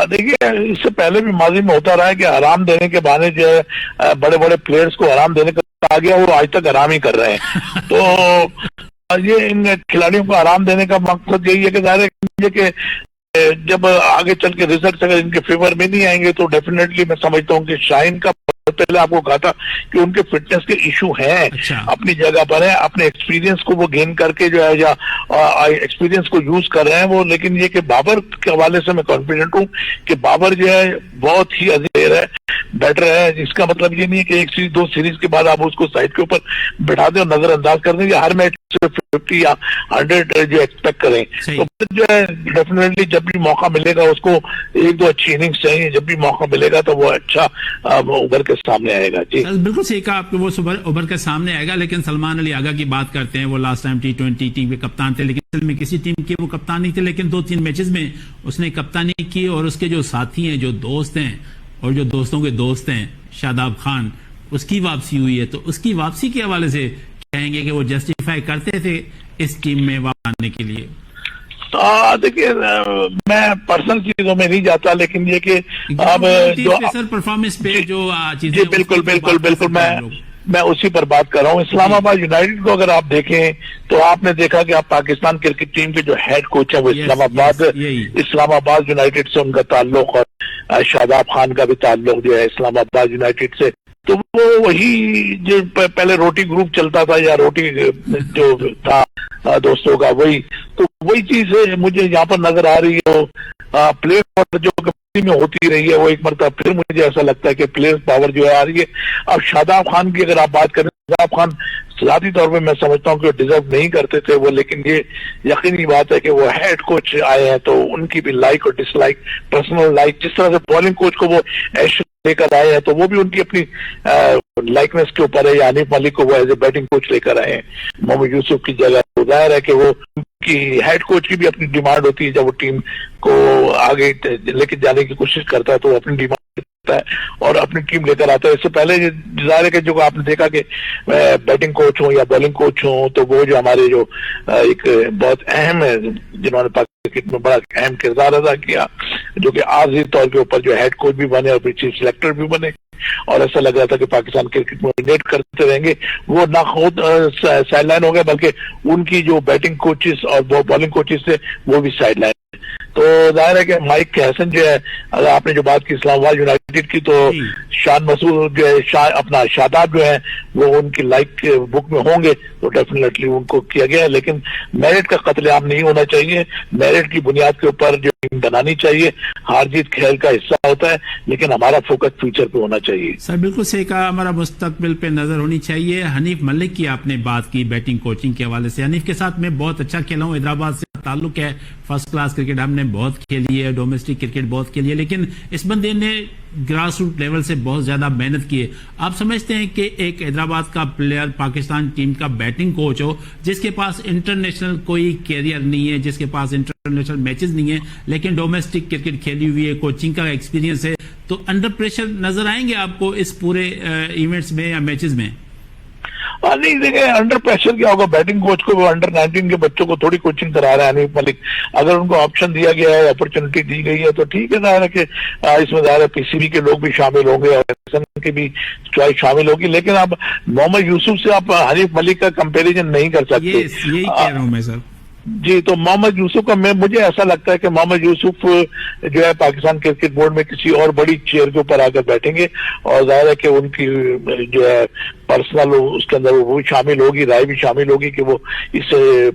Speaker 3: देखिए, इससे पहले भी माजी में होता रहा है कि आराम देने के बहाने जो है बड़े बड़े प्लेयर्स को आराम देने का आ गया, वो आज तक आराम ही कर रहे हैं। तो ये इन खिलाड़ियों को आराम देने का मकसद यही है कि जाहिर है कि जब आगे चल के रिजल्ट अगर इनके फेवर में नहीं आएंगे तो डेफिनेटली मैं समझता हूँ कि शाहीन का पहले आपको कहा था कि उनके फिटनेस के इशू हैं, अपनी जगह पर है, अपने एक्सपीरियंस को वो गेन करके जो है या एक्सपीरियंस को यूज कर रहे हैं वो। लेकिन ये कि बाबर के हवाले से मैं कॉन्फिडेंट हूँ कि बाबर जो है बहुत ही अधिक है, बेटर है। इसका मतलब ये नहीं है कि 1 सीरीज 2 सीरीज के बाद आप उसको साइड के ऊपर बैठा दें और नजरअंदाज कर दें, हर मैच 50 या 100 जो एक्सपेक्ट करें। तो जो है डेफिनेटली जब भी मौका मिलेगा उसको 1-2 अच्छी इनिंग्स चाहिए, जब भी मौका मिलेगा तो वो अच्छा उभर के सामने आएगा। जी
Speaker 2: बिल्कुल सही कहा आपको, वो उभर के सामने आएगा। लेकिन सलमान अली आगा की बात करते हैं, वो लास्ट टाइम T20 टीम के कप्तान थे, लेकिन में किसी टीम के वो कप्तान नहीं थे, लेकिन 2-3 मैचेस में उसने कप्तानी की और उसके जो साथी हैं, जो दोस्त हैं और जो दोस्तों के दोस्त हैं, शादाब खान, उसकी वापसी हुई है। तो उसकी वापसी के हवाले से कहेंगे कि वो जस्टिफाई करते थे इस टीम में वापस आने के लिए?
Speaker 3: देखिए, मैं पर्सनल चीजों में नहीं जाता, लेकिन ये कि अब जो
Speaker 2: परफॉर्मेंस पे जो चीजें,
Speaker 3: बिल्कुल बिल्कुल बिल्कुल मैं उसी पर बात कर रहा हूँ। इस्लामाबाद यूनाइटेड को अगर आप देखें तो आपने देखा कि आप पाकिस्तान क्रिकेट टीम के जो हेड कोच है वो इस्लामाबाद यूनाइटेड से उनका ताल्लुक, और शादाब खान का भी ताल्लुक जो है इस्लामाबाद यूनाइटेड से। तो वो वही जो पहले रोटी ग्रुप चलता था या रोटी जो था दोस्तों का, वही चीज है मुझे यहाँ पर नजर आ रही है। प्लेयर जो में होती रही है वो एक मरतबा फिर मुझे ऐसा लगता है कि प्लेयर पावर जो है आ रही है। अब शादाब खान की अगर आप बात करें, शादाब खान ज़ाती तौर पे मैं समझता हूँ कि वो डिजर्व नहीं करते थे वो, लेकिन ये यकीनी बात है कि वो हेड कोच आए हैं तो उनकी भी लाइक और डिसलाइक, पर्सनल लाइक, जिस तरह से बॉलिंग कोच को वो एश लेकर आए हैं तो वो भी उनकी अपनी लाइकनेस के ऊपर है। या हनीफ मलिक को वो एज ए बैटिंग कोच लेकर आए हैं मोहम्मद यूसुफ की जगह। तो जाहिर है कि वो की हेड कोच की भी अपनी डिमांड होती है, जब वो टीम को आगे लेके जाने की कोशिश करता है तो वो अपनी डिमांड है और अपनी टीम लेकर आता है। इससे पहले जाहिर है कि जो आपने देखा कि बैटिंग कोच हो या बॉलिंग कोच हो, तो वो जो हमारे जो एक बहुत अहम है, जिन्होंने क्रिकेट में बड़ा अहम किरदार अदा किया, जो कि आर्जी तौर के ऊपर जो हेड कोच भी बने और फिर चीफ सिलेक्टर भी बने, और ऐसा लग रहा था कि पाकिस्तान क्रिकेट में डोमिनेट करते रहेंगे, वो ना खुद साइडलाइन हो गए बल्कि उनकी जो बैटिंग कोचेस और बॉलिंग कोचेस थे वो भी साइडलाइन। तो जाहिर है कि माइक हसन जो है, अगर आपने जो बात की इस्लामाबाद यूनाइटेड की, तो शान मसूद जो है, अपना शादाब जो है वो उनकी लाइक बुक में होंगे, तो डेफिनेटली उनको किया गया है। लेकिन मेरिट का कत्लेआम नहीं होना चाहिए, मेरिट की बुनियाद के ऊपर जो टीम बनानी चाहिए। हार जीत खेल का हिस्सा होता है, लेकिन हमारा फोकस फ्यूचर पे होना चाहिए।
Speaker 2: सर बिल्कुल सही कहा, हमारा मुस्तकबिल पे नजर होनी चाहिए। हनीफ मलिक की आपने बात की बैटिंग कोचिंग के हवाले से। हनीफ के साथ मैं बहुत अच्छा खेला हूँ, हैदराबाद से ताल्लुक है, फर्स्ट क्लास क्रिकेट हमने बहुत खेली है, डोमेस्टिक क्रिकेट बहुत खेली है, लेकिन इस बंदे ने ग्रास रूट लेवल से बहुत ज्यादा मेहनत की है। आप समझते हैं कि एक हैदराबाद का प्लेयर पाकिस्तान टीम का बैटिंग कोच हो, जिसके पास इंटरनेशनल कोई कैरियर नहीं है, जिसके पास इंटरनेशनल मैचेस नहीं है, लेकिन डोमेस्टिक क्रिकेट खेली हुई है, कोचिंग का एक्सपीरियंस है, तो अंडर प्रेशर नजर आएंगे आपको इस पूरे इवेंट्स में या मैचेस में?
Speaker 3: नहीं, देखिए अंडर प्रेशर क्या होगा, बैटिंग कोच को वो अंडर 19 के बच्चों को थोड़ी कोचिंग करा रहा है हनीफ मलिक। अगर उनको ऑप्शन दिया गया है, अपॉर्चुनिटी दी गई है, तो ठीक है, जाहिर है कि इसमें जाहिर है पीसीबी के लोग भी शामिल होंगे और की भी चॉइस शामिल होगी। लेकिन आप मोहम्मद यूसुफ से आप हनीफ मलिक का कंपैरिजन नहीं कर सकते।
Speaker 2: यही कह रहा हूं मैं सर
Speaker 3: जी। तो मोहम्मद यूसुफ का मुझे ऐसा लगता है कि मोहम्मद यूसुफ जो है पाकिस्तान क्रिकेट बोर्ड में किसी और बड़ी चेयर के ऊपर आकर बैठेंगे, और जाहिर है कि उनकी जो है पर्सनल उसके अंदर वो भी शामिल होगी, राय भी शामिल होगी कि वो इस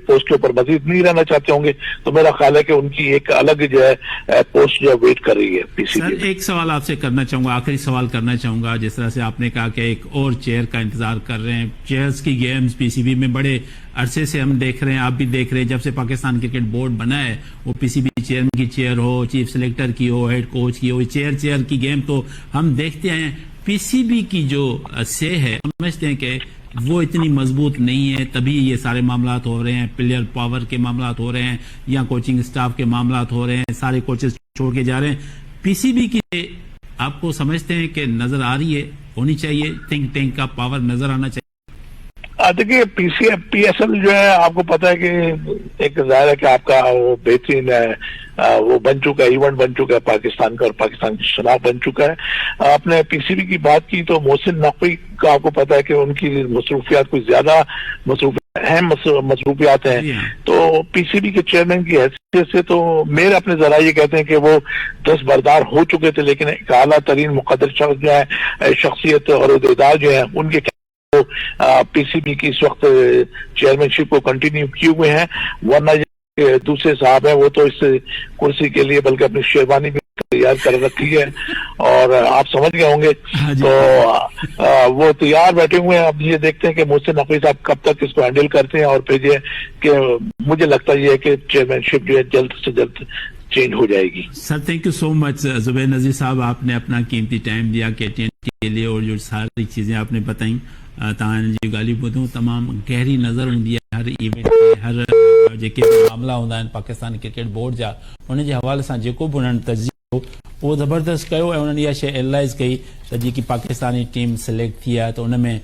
Speaker 3: पोस्ट के ऊपर मजीद नहीं रहना चाहते होंगे। तो मेरा ख्याल है कि उनकी एक अलग जो है पोस्ट जो है वेट कर रही है पीसीबी।
Speaker 2: सर एक सवाल आपसे करना चाहूंगा, आखिरी सवाल करना चाहूंगा। जिस तरह से आपने कहा कि एक और चेयर का इंतजार कर रहे हैं, चेयर्स की गेम्स पीसीबी में बड़े अरसे से हम देख रहे हैं, आप भी देख रहे हैं, जब से पाकिस्तान क्रिकेट बोर्ड बना है, वो पीसीबी चेयरमैन की चेयर हो, चीफ सिलेक्टर की हो, हेड कोच की हो, चेयर की गेम तो हम देखते हैं। पीसीबी की जो से है, समझते हैं कि वो इतनी मजबूत नहीं है, तभी ये सारे मामलात हो रहे हैं, प्लेयर पावर के मामलात हो रहे हैं या कोचिंग स्टाफ के मामलात हो रहे हैं, सारे कोचेस छोड़ के जा रहे हैं। पीसीबी की आपको समझते हैं कि नजर आ रही है, होनी चाहिए, थिंक टैंक का पावर नजर आना चाहिए?
Speaker 3: देखिए पीएसएल जो है, आपको पता है कि एक जाहिर है कि आपका वो बेहतरीन वो बन चुका है, इवेंट बन चुका है पाकिस्तान का, और पाकिस्तान की शनाख्त बन चुका है। आपने पीसीबी की बात की तो मोहसिन नकवी का आपको पता है कि उनकी मसरूफियात कुछ ज्यादा अहम मसरूफियात हैं। तो पीसीबी के चेयरमैन की हैसियत से तो मेरे अपने जरा ये कहते हैं कि वो दस्तबरदार हो चुके थे, लेकिन एक आला तरीन मुकद्दर शख्स जो है, शख्सियत और उहदेदार जो है, उनके पीसीबी की इस वक्त चेयरमैनशिप को कंटिन्यू किए हुए हैं। वरना दूसरे साहब हैं वो तो इस कुर्सी के लिए बल्कि अपनी शेरवानी भी तैयार कर रखी है, और आप समझ गए होंगे। तो वो तैयार बैठे हुए हैं। अब ये देखते हैं कि मोहसिन नकवी साहब कब तक इसको हैंडल करते हैं, और फिर ये कि मुझे लगता है कि चेयरमैनशिप जो है जल्द से जल्द चेंज हो जाएगी।
Speaker 2: Sir thank you so much Zubair Nazir साहब, आपने अपना कीमती टाइम दिया KTN के लिए, और जो सारी चीजें आपने बताई जी गाली ॿुधूं, तमाम गहरी नज़र हूंदी आहे हर इवेंट ते, हर जेके मामला हूंदा आहिनि पाकिस्तान क्रिकेट बोर्ड जा, उन जे हवाले सां जेको बि उन्हनि तजियो उहो ज़बरदस्त कयो, ऐं उन्हनि इहा शइ एनालाइज़ कई त जेकी पाकिस्तानी टीम सिलेक्ट थी आहे, त उन में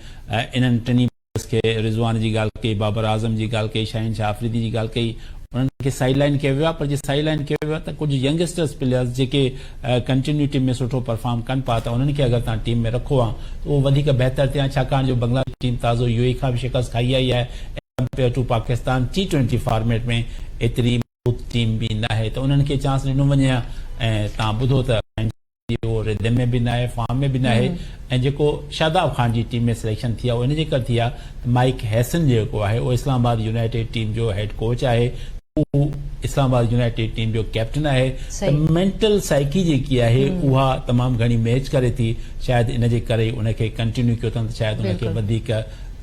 Speaker 2: इन्हनि टिनी खे रिज़वान जी ॻाल्हि कई, बाबर आज़म जी ॻाल्हि कई, शाहीन शाह आफ़रीदी जी ॻाल्हि कई, उन्हनि खे साइड लाइन कयो वियो आहे। पर जे साइड लाइन कयो वियो आहे त कुझु यंगस्टर्स प्लेयर्स जेके कंटिन्यूटी में सुठो परफॉर्म कनि पिया, त उन्हनि खे अगरि तव्हां टीम में रखो आहे त उहो वधीक बहितर थिए, छाकाणि जो बांग्लादेश टीम ताज़ो UAE खां बि शिकस्त खाई आई आहे, compare to Pakistan T20 format में एतिरी मज़बूत टीम बि न आहे, त उन्हनि खे चांस ॾिनो वञे हा। ऐं तव्हां ॿुधो त रिदम में बि न आहे, फॉर्म में बि न आहे, ऐं जेको शादाब ख़ान जी टीम में सिलेक्शन थी आहे उहो इन जे करे थी आहे त माइक हैसन जेको आहे उहो इस्लामाबाद यूनाइटेड टीम जो हेड कोच आहे, इस्लामाबाद यूनाइटेड टीम जो कैप्टन आहे, त मेंटल साइकी जेकी आहे उहा तमामु घणी मैच करे थी, शायदि इन जे करे उनखे कंटिन्यू कयो अथनि, त शायदि उनखे वधीक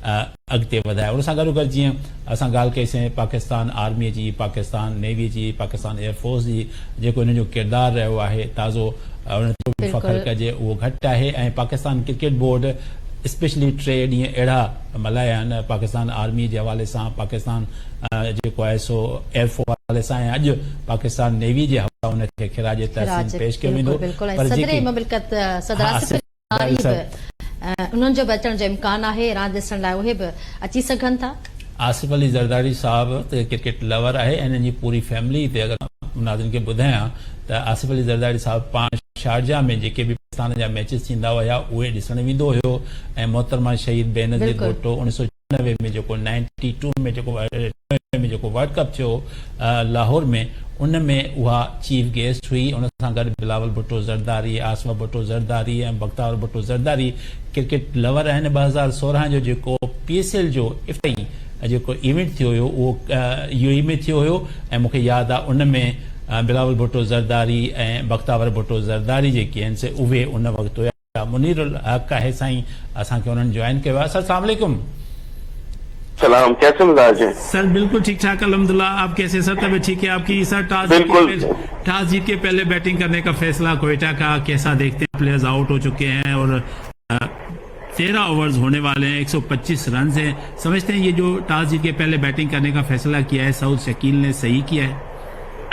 Speaker 2: अॻिते वधाए। उन सां गॾोगॾु जीअं असां ॻाल्हि कईसीं पाकिस्तान आर्मीअ जी, पाकिस्तान नेवी जी, पाकिस्तान एयरफोर्स जी, जेको इन जो किरदारु रहियो आहे ताज़ो, उन जो बि फ़ख्रु कजे, उहो घटि आहे। ऐं पाकिस्तान क्रिकेट बोर्ड स्पेशली 3 ॾींहं अहिड़ा मल्हाया आहिनि पाकिस्तान आर्मी जे हवाले सां, पाकिस्तान जेको आहे सो एयरफोर्स हवाले सां, ऐं अॼु पाकिस्तान नेवी जे हवाले उनखे खिराज तहसीन पेश कयो वेंदो।
Speaker 1: उन्हनि जो बि अचण जो इम्कान आहे, रांदि ॾिसण लाइ उहे बि अची सघनि था।
Speaker 2: आसिफ अली ज़रदारी साहब क्रिकेट लवर आहे ऐं इन्हनि जी पूरी फैमिली हिते अगरि नाज़रीन खे ॿुधायां त आसिफ अली ज़रदारी साहब पाण शारजाह में जेके बि पाकिस्तान जा मैचिस थींदा हुया उहे ॾिसण वेंदो हुयो, ऐं मोहतरमा शहीद बेनज़ीर भुट्टो 1999 में जेको 92 में जेको वर्ल्ड कप थियो लाहौर में, उन में उहा चीफ गेस्ट हुई। उन सां गॾु बिलावल भुट्टो ज़रदारी, आसमा भुट्टो ज़रदारी ऐं बख्तावर भुट्टो ज़रदारी क्रिकेट लवर आहिनि। 2016 जो जेको PSL जो इफ्ताही जेको इवेंट थियो हुयो उहो UAE में थियो हुयो, ऐं मूंखे यादि आहे उन में बिलावल भुट्टो ज़रदारी ऐं बख्तावर भुट्टो ज़रदारी जेके आहिनि से उहे उन वक़्तु हुया। मुनीरुल हक़ आहे साईं, असांखे उन्हनि जॉइन कयो आहे। सर अस्सलाम वालेकुम।
Speaker 4: सलाम, कैसे मिजाज है
Speaker 2: सर? बिल्कुल ठीक ठाक अल्हम्दुलिल्लाह, आप कैसे? सर तबीयत ठीक है आपकी? सर टॉस जीत के पहले बैटिंग करने का फैसला कोयटा का कैसा देखते हैं? प्लेयर्स आउट हो चुके हैं और 13 ओवर्स होने वाले हैं, 125 रन हैं। समझते हैं ये जो टॉस जीत के पहले बैटिंग करने का फैसला किया है सऊद शकील ने सही किया है?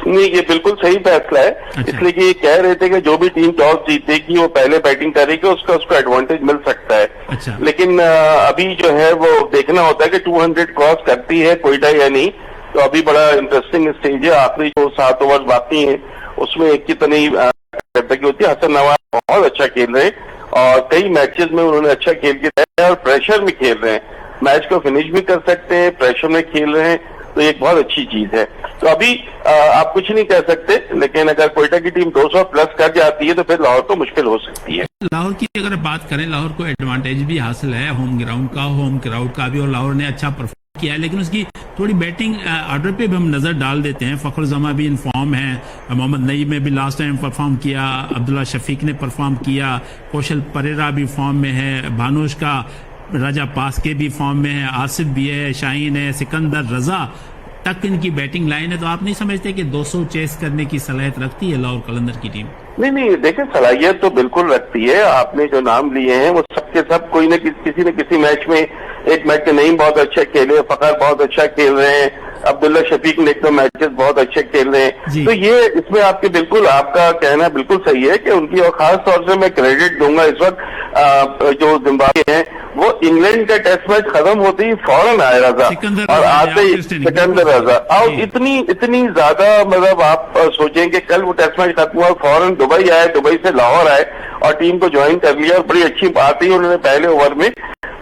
Speaker 4: नहीं, ये बिल्कुल सही फैसला है।
Speaker 2: अच्छा।
Speaker 4: इसलिए कि ये कह रहे थे कि जो भी टीम टॉस जीतेगी वो पहले बैटिंग करेगी, उसको एडवांटेज मिल सकता है।
Speaker 2: अच्छा।
Speaker 4: लेकिन अभी जो है वो देखना होता है कि 200 क्रॉस करती है कोयटा या नहीं। तो अभी बड़ा इंटरेस्टिंग स्टेज है, आखिरी जो 7 ओवर बाकी हैं उसमें एक कितनी की होती है। हसन नवाज बहुत अच्छा खेल रहे हैं और कई मैचेस में उन्होंने अच्छा खेल के और प्रेशर में खेल रहे हैं, मैच को फिनिश भी कर सकते हैं, प्रेशर में खेल रहे हैं, तो एक बहुत अच्छी चीज है। तो अभी आप कुछ नहीं कह सकते, लेकिन अगर कोयटा की टीम 200 प्लस कर जाती है तो फिर लाहौर को मुश्किल हो सकती है।
Speaker 2: लाहौर की अगर बात करें, लाहौर को एडवांटेज भी हासिल है होम ग्राउंड का, होम क्राउड का भी, और लाहौर ने अच्छा परफॉर्म किया है। लेकिन उसकी थोड़ी बैटिंग ऑर्डर पे भी हम नजर डाल देते हैं। फखर जमा भी इन फॉर्म है, मोहम्मद नईम ने भी लास्ट टाइम परफॉर्म किया, अब्दुल्ला शफीक ने परफॉर्म किया, कौशल परेरा भी फॉर्म में है, भानुष का राजा पास के भी फॉर्म में है, आसिफ भी है, शाहीन है, सिकंदर रजा तक इनकी बैटिंग लाइन है। तो आप नहीं समझते कि 200 चेस करने की सलाहियत रखती है लाहौर कलंदर की टीम?
Speaker 4: नहीं, देखिए सलाहियत तो बिल्कुल रखती है। आपने जो नाम लिए हैं वो सबके सब कोई न किसी न किसी मैच में, एक मैच के नईम बहुत अच्छा खेले, फखर बहुत अच्छा खेल रहे हैं, अब्दुल्ला शफीक ने 1-2 मैचेस बहुत अच्छे खेल रहे हैं। तो ये इसमें आपके बिल्कुल आपका कहना बिल्कुल सही है कि उनकी, और खास तौर से मैं क्रेडिट दूंगा इस वक्त जो जिम्बाब्वे हैं वो इंग्लैंड का टेस्ट मैच खत्म होते ही फौरन आए रजा, और आते ही सिकंदर रजा और इतनी ज्यादा, मतलब आप सोचें कि कल वो टेस्ट मैच खत्म हुआ, फौरन दुबई आए, दुबई से लाहौर आए और टीम को ज्वाइन कर लिया। और बड़ी अच्छी बात है, उन्होंने पहले ओवर में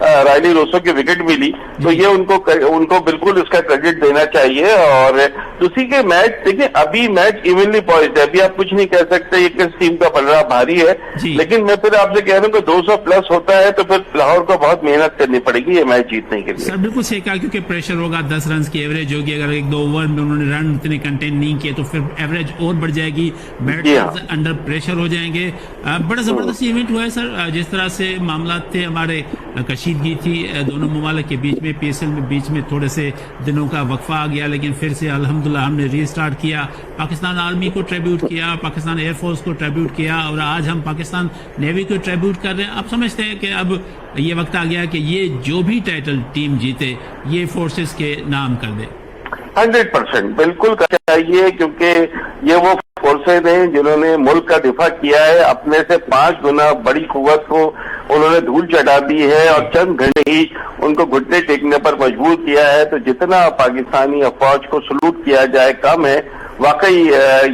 Speaker 4: रायली रोसो की विकेट भी ली, तो ये उनको बिल्कुल इसका क्रेडिट देना चाहिए। और दूसरी के मैच देखिए, अभी मैच इवनली पॉइंट है, अभी आप कुछ नहीं कह सकते ये किस टीम का पलड़ा भारी है। लेकिन मैं फिर आपसे कह रहा हूँ कि 200 प्लस होता है तो फिर लाहौर को बहुत मेहनत करनी पड़ेगी ये मैच जीतने के लिए।
Speaker 2: सर बिल्कुल सही कहा, क्योंकि प्रेशर होगा, 10 रन की एवरेज होगी। अगर 1-2 ओवर में उन्होंने रन इतने कंटेन नहीं किए तो फिर एवरेज और बढ़ जाएगी, बैटर्स अंडर प्रेशर हो जाएंगे। बड़ा जबरदस्त इवेंट हुआ है सर, जिस तरह से मामला थे, हमारे कशीदगी थी दोनों ममालिक के बीच में, PSL में बीच में थोड़े से दिनों का वक्फा आ गया, लेकिन फिर से अल्हम्दुलिल्लाह हमने रीस्टार्ट किया, पाकिस्तान आर्मी को ट्रिब्यूट किया, पाकिस्तान एयरफोर्स को ट्रिब्यूट किया, और आज हम पाकिस्तान नेवी को ट्रिब्यूट कर रहे हैं। आप समझते हैं कि अब ये वक्त आ गया कि ये जो भी टाइटल टीम जीते ये फोर्सेस के नाम कर दे?
Speaker 4: 100% बिल्कुल चाहिए, क्योंकि ये वो फोर्सेज हैं जिन्होंने मुल्क का दिफा किया है, अपने से 5 गुना बड़ी कुव्वत को उन्होंने धूल चटा दी है और चंद घंटे ही उनको घुटने टेकने पर मजबूर किया है। तो जितना पाकिस्तानी फौज को सलूट किया जाए कम है, वाकई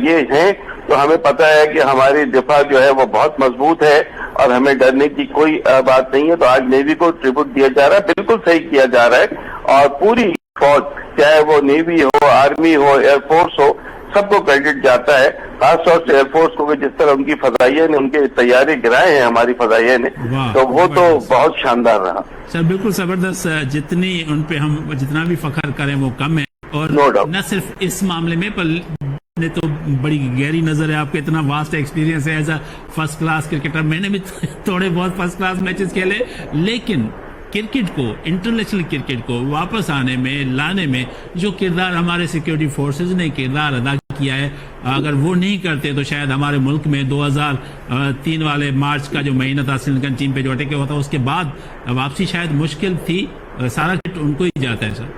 Speaker 4: ये है। तो हमें पता है कि हमारी दिफा जो है वो बहुत मजबूत है और हमें डरने की कोई बात नहीं है। तो आज नेवी को ट्रिब्यूट दिया जा रहा है, बिल्कुल सही किया जा रहा है, और पूरी फौज, चाहे वो नेवी हो, आर्मी हो, एयरफोर्स हो, सबको क्रेडिट जाता है। खासतौर से एयरफोर्स को, जिस तरह उनकी फजाइया ने उनके तैयारी गिराए हैं हमारी फजाइया ने, तो वो तो बहुत शानदार रहा।
Speaker 2: सर बिल्कुल जबरदस्त, जितनी उन पे हम जितना भी फखर करें वो कम है। और न सिर्फ इस मामले में, पर ने तो बड़ी गहरी नजर है आपके, इतना वास्ट एक्सपीरियंस है as a first class cricketer. मैंने भी थोड़े बहुत फर्स्ट क्लास मैचेस खेले, लेकिन क्रिकेट को, इंटरनेशनल क्रिकेट को वापस आने में, लाने में जो किरदार हमारे सिक्योरिटी फोर्सेज ने किरदार अदा किया है, अगर वो नहीं करते तो शायद हमारे मुल्क में 2003 वाले मार्च का जो महीना था श्रीलंकन टीम पे जो अटैक हुआ था उसके बाद वापसी शायद मुश्किल थी, सारा क्रेडिट उनको ही जाता है सर।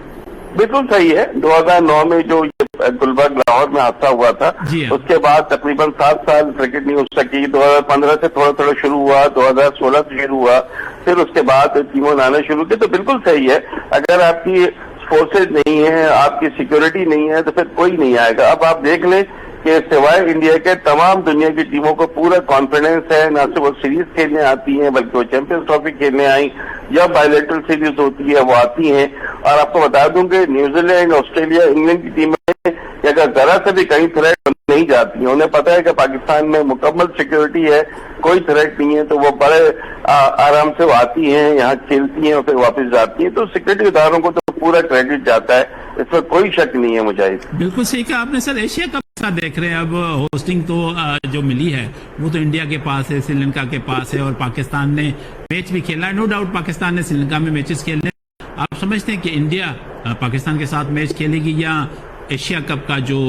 Speaker 4: बिल्कुल सही है। 2009 में जो गुलबर्ग लाहौर में हादसा हुआ था उसके बाद तकरीबन 7 साल क्रिकेट नहीं हो सकी। 2015 से थोड़ा थोड़ा शुरू हुआ, 2016 से शुरू हुआ, फिर उसके बाद टीमों ने आना शुरू की। तो बिल्कुल सही है, अगर आपकी फोर्सेज नहीं है, आपकी सिक्योरिटी नहीं है तो फिर कोई नहीं आएगा। अब आप देख लें कि सिवाय इंडिया के तमाम दुनिया की टीमों को पूरा कॉन्फिडेंस है, न सिर्फ वो सीरीज खेलने आती हैं बल्कि वो चैंपियंस ट्रॉफी खेलने आई, जब बायलैटरल सीरीज होती है वो आती हैं। और आपको बता दूं कि न्यूजीलैंड, ऑस्ट्रेलिया, इंग्लैंड की टीमें अगर जरा से भी कहीं थ्रेट नहीं जाती हैं, उन्हें पता है कि पाकिस्तान में मुकम्मल सिक्योरिटी है, कोई थ्रेट नहीं है, तो वो बड़े आराम से वो आती हैं, यहाँ खेलती हैं और फिर वापस जाती हैं। तो सिक्योरिटी इदारों को तो पूरा क्रेडिट जाता है, इसमें कोई शक नहीं है मुझे।
Speaker 2: बिल्कुल सही कहा आपने सर। एशिया कप का देख रहे हैं, अब होस्टिंग तो जो मिली है वो तो इंडिया के पास है, श्रीलंका के पास है, और पाकिस्तान ने मैच भी खेला है। नो डाउट पाकिस्तान ने श्रीलंका में मैचेस खेलने। आप समझते हैं कि इंडिया पाकिस्तान के साथ मैच खेलेगी, या एशिया कप का जो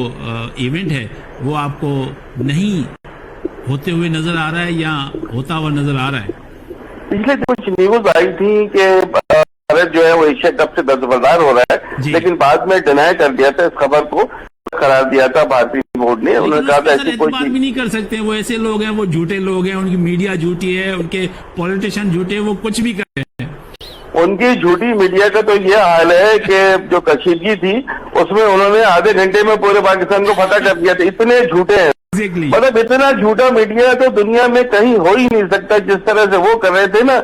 Speaker 2: इवेंट है वो आपको नहीं होते हुए नजर आ रहा है या होता हुआ नजर आ रहा है?
Speaker 4: पिछले कुछ न्यूज आई थी कि भारत जो है वो एशिया कप से दस्तबरदार हो रहा है, लेकिन बाद में डिनाई कर दिया था, इस खबर को करार दिया था भारतीय बोर्ड ने। उन्होंने कहा था ऐसी कोई चीज
Speaker 2: भी नहीं कर सकते, वो ऐसे लोग हैं, वो झूठे लोग हैं, उनकी मीडिया झूठी है, उनके पॉलिटिशियन झूठे हैं, वो कुछ भी कर रहे हैं।
Speaker 4: उनकी झूठी मीडिया का तो ये हाल है कि जो कशीदगी थी उसमें उन्होंने आधे घंटे में पूरे पाकिस्तान को फतह कर दिया था। इतने झूठे हैं, मतलब इतना झूठा मीडिया तो दुनिया में कहीं हो ही नहीं सकता। जिस तरह से वो कर रहे थे ना,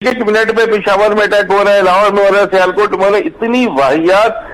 Speaker 4: 1 मिनट में पेशावर में अटैक हो रहा है, लाहौर में हो रहा है, सियालकोट में हो रहा है, इतनी वाहियात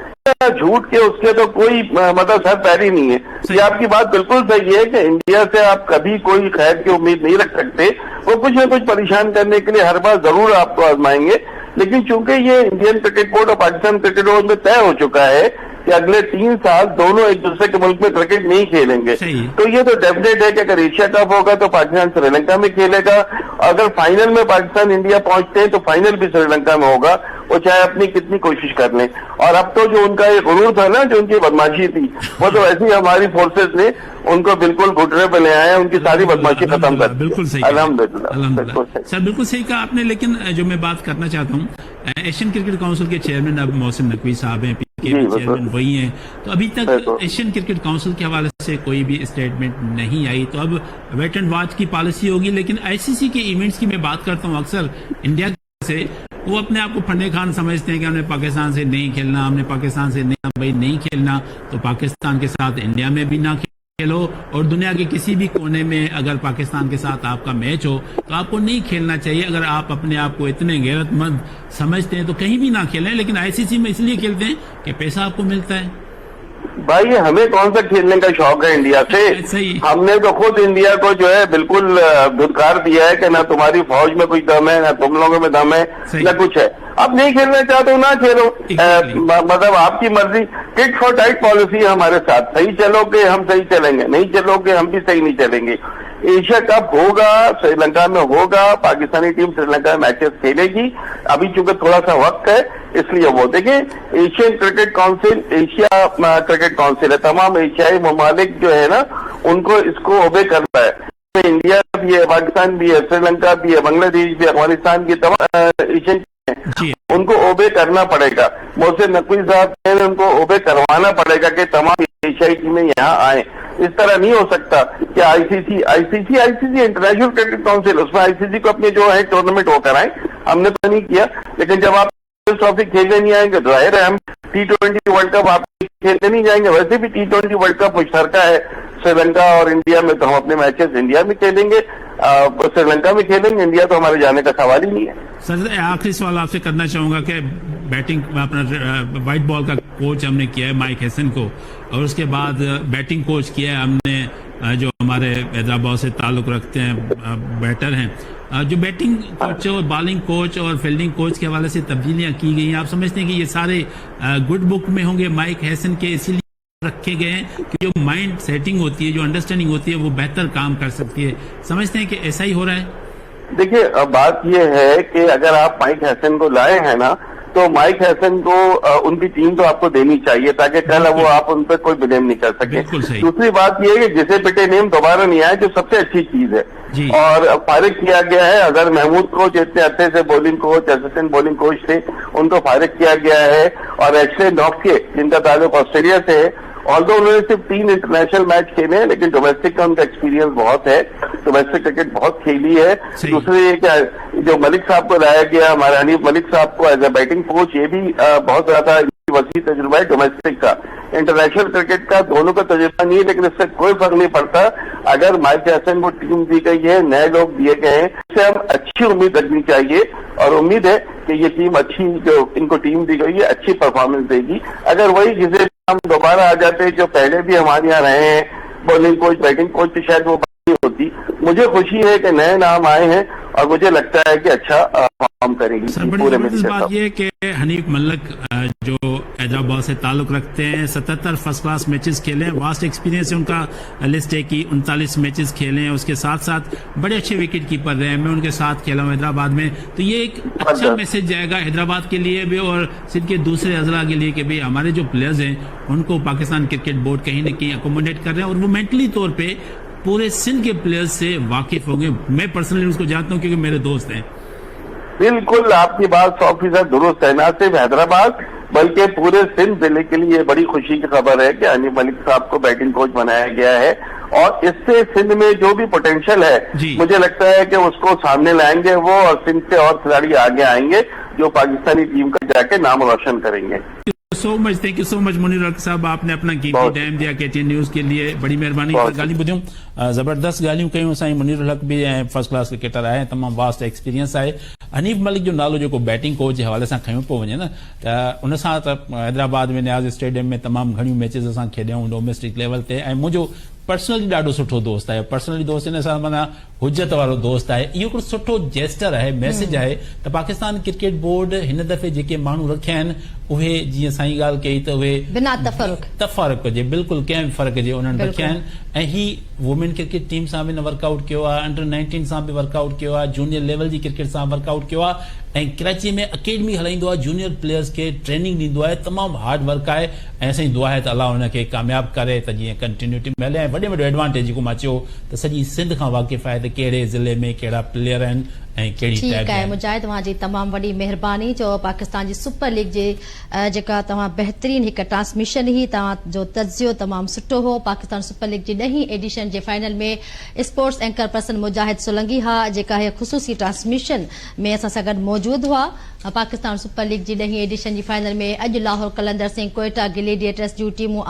Speaker 4: झूठ के उसके तो कोई मतलब सर पैर ही नहीं है। ये आपकी बात बिल्कुल सही है कि इंडिया से आप कभी कोई खैर की उम्मीद नहीं रख सकते। वो कुछ न कुछ परेशान करने के लिए हर बार जरूर आपको आजमाएंगे, लेकिन चूंकि ये इंडियन क्रिकेट बोर्ड और पाकिस्तान क्रिकेट बोर्ड में तय हो चुका है कि अगले 3 साल दोनों एक दूसरे के मुल्क में क्रिकेट नहीं खेलेंगे, तो ये तो डेफिनेट है कि अगर एशिया कप होगा तो पाकिस्तान श्रीलंका में खेलेगा। अगर फाइनल में पाकिस्तान इंडिया पहुंचते हैं तो फाइनल भी श्रीलंका में होगा, वो चाहे अपनी कितनी कोशिश कर लें। और अब तो जो उनका एक गुरूर था ना, जो उनकी बदमाशी थी, वो तो ऐसी हमारी फोर्सेज ने उनको बिल्कुल घुटने पे ले आए, उनकी सारी बदमाशी खत्म कर।
Speaker 2: बिल्कुल सही, अल्हम्दुलिल्लाह सर, बिल्कुल सही कहा आपने। लेकिन जो मैं बात करना चाहता हूँ, एशियन क्रिकेट काउंसिल के चेयरमैन अब मोहसिन नकवी साहब हैं, चेयरमैन वही हैं, तो अभी तक एशियन क्रिकेट काउंसिल के हवाले से कोई भी स्टेटमेंट नहीं आई। तो अब वेट एंड वॉच की पॉलिसी होगी, लेकिन आईसीसी के इवेंट्स की मैं बात करता हूँ, अक्सर इंडिया से वो अपने आप को फंडे खान समझते हैं कि हमने पाकिस्तान से नहीं खेलना, हमने पाकिस्तान से नहीं खेलना, तो पाकिस्तान के साथ इंडिया में भी ना खेलो, और दुनिया के किसी भी कोने में अगर पाकिस्तान के साथ आपका मैच हो तो आपको नहीं खेलना चाहिए। अगर आप अपने आप को इतने गैरतमंद समझते हैं तो कहीं भी ना खेलें, लेकिन आईसीसी में इसलिए खेलते हैं कि पैसा आपको मिलता है।
Speaker 4: भाई हमें कौन सा खेलने का शौक है इंडिया से? हमने तो खुद इंडिया को जो है बिल्कुल धुतकार दिया है कि ना तुम्हारी फौज में कोई दम है, ना तुम लोगों में दम है, ना कुछ है। अब नहीं खेलना चाहते हो ना खेलो, मतलब आपकी मर्जी। टिट फॉर टाइट पॉलिसी है हमारे साथ, सही चलोगे हम सही चलेंगे, नहीं चलोगे हम भी सही नहीं चलेंगे। एशिया कप होगा, श्रीलंका में होगा, पाकिस्तानी टीम श्रीलंका में मैचेस खेलेगी। अभी चूंकि थोड़ा सा वक्त है इसलिए वो देखें, Asian cricket council, Asia cricket council है, तमाम एशियाई ममालिक जो है ना उनको इसको ओबे करना है। इंडिया भी है, पाकिस्तान भी है, श्रीलंका भी है, बांग्लादेश भी, अफगानिस्तान भी, तमाम एशियन उनको ओबे करना पड़ेगा। मोहसिन नकवी साहब ने उनको ओबे करवाना पड़ेगा कि तमाम एशियाई टीमें यहाँ आए। इस तरह नहीं हो सकता कि आईसीसी इंटरनेशनल क्रिकेट काउंसिल, उसमें आईसीसी को अपने जो है टूर्नामेंट वो कराएं। हमने तो नहीं किया, लेकिन जब आप ट्रॉफी खेलने नहीं आएंगे तो जाहिर है हम T20 वर्ल्ड कप आप खेलने नहीं जाएंगे। वैसे भी T20 वर्ल्ड कप मुश्तरका है श्रीलंका और इंडिया में, तो हम अपने मैचेस इंडिया में खेलेंगे, श्रीलंका में खेलेंगे, इंडिया तो हमारे जाने का सवाल ही नहीं है।
Speaker 2: सर आखिरी सवाल आपसे करना चाहूंगा कि बैटिंग अपना व्हाइट बॉल का कोच हमने किया है माइक हैसन को, और उसके बाद बैटिंग कोच किया है हमने जो हमारे हैदराबाद से ताल्लुक रखते हैं, बैटर हैं, जो बैटिंग कोच और बॉलिंग कोच और फील्डिंग कोच के हवाले से तब्दीलियां की गई हैं। आप समझते हैं कि ये सारे गुड बुक में होंगे माइक हैसन के, इसीलिए रखे गए हैं कि जो माइंड सेटिंग होती है, जो अंडरस्टैंडिंग होती है, वो बेहतर काम कर सकती है। समझते हैं कि ऐसा ही हो रहा है?
Speaker 4: देखिए बात यह है कि अगर आप माइक हैसन को लाए हैं ना, तो माइक हैसन को उनकी टीम तो आपको देनी चाहिए ताकि कल वो आप उन पर कोई ब्लेम नहीं कर
Speaker 2: बिल्कुल
Speaker 4: सके।
Speaker 2: सही।
Speaker 4: दूसरी बात ये है कि जिसे पिटे नेम दोबारा नहीं आए, जो सबसे अच्छी चीज है।
Speaker 2: जी।
Speaker 4: और फारिग किया गया है। अगर महमूद कोच इतने अच्छे से bowling coach, assistant bowling coach थे, उनको फारिग किया गया है। और एशले नॉक्के जिनका ताल्लुक ऑस्ट्रेलिया से है, ऑल्दो उन्होंने सिर्फ 3 इंटरनेशनल मैच खेले हैं, लेकिन डोमेस्टिक का उनका एक्सपीरियंस बहुत है, डोमेस्टिक क्रिकेट बहुत खेली है। दूसरे ये क्या जो मलिक साहब को लाया गया, हमारे हनीफ मलिक साहब को एज ए बैटिंग कोच, ये भी बहुत ज्यादा वसी तजुर्बा है डोमेस्टिक का। इंटरनेशनल क्रिकेट का दोनों का तजुर्बा नहीं है, लेकिन इससे कोई फर्क नहीं पड़ता। अगर माइक हैसन को टीम दी गई है, नए लोग दिए गए हैं, इससे हम अच्छी उम्मीद रखनी चाहिए। और उम्मीद है कि ये टीम अच्छी, जो इनको टीम दी गई है, अच्छी परफॉर्मेंस देगी। अगर वही जिसे हम दोबारा आ जाते जो पहले भी हमारे यहाँ रहे हैं, बॉलिंग कोच, बैटिंग कोच, तो शायद वो बात नहीं होती। मुझे खुशी है कि नए नाम आए हैं और मुझे लगता है कि अच्छा परफॉर्म करेगी पूरे मैच के
Speaker 2: बात
Speaker 4: साथ।
Speaker 2: ये है कि हनीफ मलिक जो हैदराबाद से ताल्लुक रखते हैं, 77 फर्स्ट क्लास मैचेस खेले हैं, वास्ट एक्सपीरियंस है उनका। लिस्ट है कि 39 मैचेस खेले हैं, उसके साथ साथ बड़े अच्छे विकेट कीपर रहे हैं। मैं उनके साथ खेला हूँ हैदराबाद में, तो ये एक अच्छा मैसेज जाएगा हैदराबाद के लिए भी और सिंध के दूसरे अजला के लिए कि भाई हमारे जो प्लेयर्स हैं उनको पाकिस्तान क्रिकेट बोर्ड कहीं ना कहीं अकोमोडेट कर रहे हैं और वो मेंटली तौर पर पूरे सिंध के प्लेयर्स से वाकिफ हो गए। मैं पर्सनली उसको जानता हूँ क्योंकि मेरे दोस्त हैं।
Speaker 4: बिल्कुल आपकी बात 100% दुरुस्त है। ना सिर्फ हैदराबाद बल्कि पूरे सिंध जिले के लिए बड़ी खुशी की खबर है कि हनीफ मलिक साहब को बैटिंग कोच बनाया गया है और इससे सिंध में जो भी पोटेंशियल है, मुझे लगता है कि उसको सामने लाएंगे वो, और सिंध से और खिलाड़ी आगे आएंगे जो पाकिस्तानी टीम का जाके नाम रोशन करेंगे।
Speaker 2: Thank you so much Munir हक साहब, आपने अपना कीमती टाइम दिया KTN न्यूज़ के लिए, बड़ी मेहरबानी। गाली ॿुधियूं, ज़बरदस्त ॻाल्हियूं कयूं साईं। मुनीर हक भी ऐं फर्स्ट क्लास क्रिकेटर आहे, तमामु वास्ट एक्सपीरियंस आहे। हनीफ मलिक जो नालो जेको बैटिंग कोच जे हवाले सां खयों पियो वञे न, त उन सां त हैदराबाद में न्याज़ स्टेडियम में तमामु घणियूं मैचिस असां खेॾियूं डोमेस्टिक लेवल ते। ऐं मुंहिंजो पर्सनली ॾाढो सुठो दोस्त आहे। पर्सनली दोस्त इन सां माना हुजत वारो दोस्त आहे। इहो हिकिड़ो सुठो जेस्टर आहे, मैसेज आहे त पाकिस्तान क्रिकेट बोर्ड हिन दफ़े जेके माण्हू रखिया आहिनि उहे, जीअं साईं ॻाल्हि कई त उहे
Speaker 1: बिना तफ़रुक
Speaker 2: जे बिल्कुलु कंहिं बि फ़र्क़ जे उन्हनि रखिया आहिनि। ऐं ही वुमेन क्रिकेट टीम सां बि वर्कआउट कयो आहे, अंडर 19 सां बि वर्कआउट कयो आहे, जूनियर लेवल जी क्रिकेट सां वर्कआउट कयो आहे ऐं कराची में अकेडमी हलाईंदो आहे, जूनियर प्लेयर्स खे ट्रेनिंग ॾींदो आहे। तमामु हार्ड वर्क आहे ऐं असांजी दुआ आहे त अलाह हुनखे कामयाबु करे त जीअं कंटिन्यूटी मिले। ऐं वॾे वॾो एडवांटेज जेको मां चयो त सॼी सिंध खां वाक़िफ़ आहे त कहिड़े ज़िले में कहिड़ा प्लेयर आहिनि ऐं कहिड़ी
Speaker 1: ठीक
Speaker 2: टैग
Speaker 1: है मुजाहिद, तव्हांजी तमामु वॾी महिरबानी। जो पाकिस्तान जी सुपर लीग जे जेका तव्हां बहितरीन हिकु ट्रांसमिशन ही, तव्हांजो तजियो तमामु सुठो हो। पाकिस्तान सुपर लीग जी 10हीं एडिशन जे फाइनल में स्पोर्ट्स एंकर पर्सन मुजाहिद सोलंगी हा, जेका है ख़ुसूसी ट्रांसमिशन में असां सां गॾु मौजूद हुआ। पाकिस्तान सुपर लीग जी 10हीं एडिशन जी फाइनल में अॼु लाहौर कलंदर सिंह कोयटा ग्लेडिएटर्स जूं टीमूं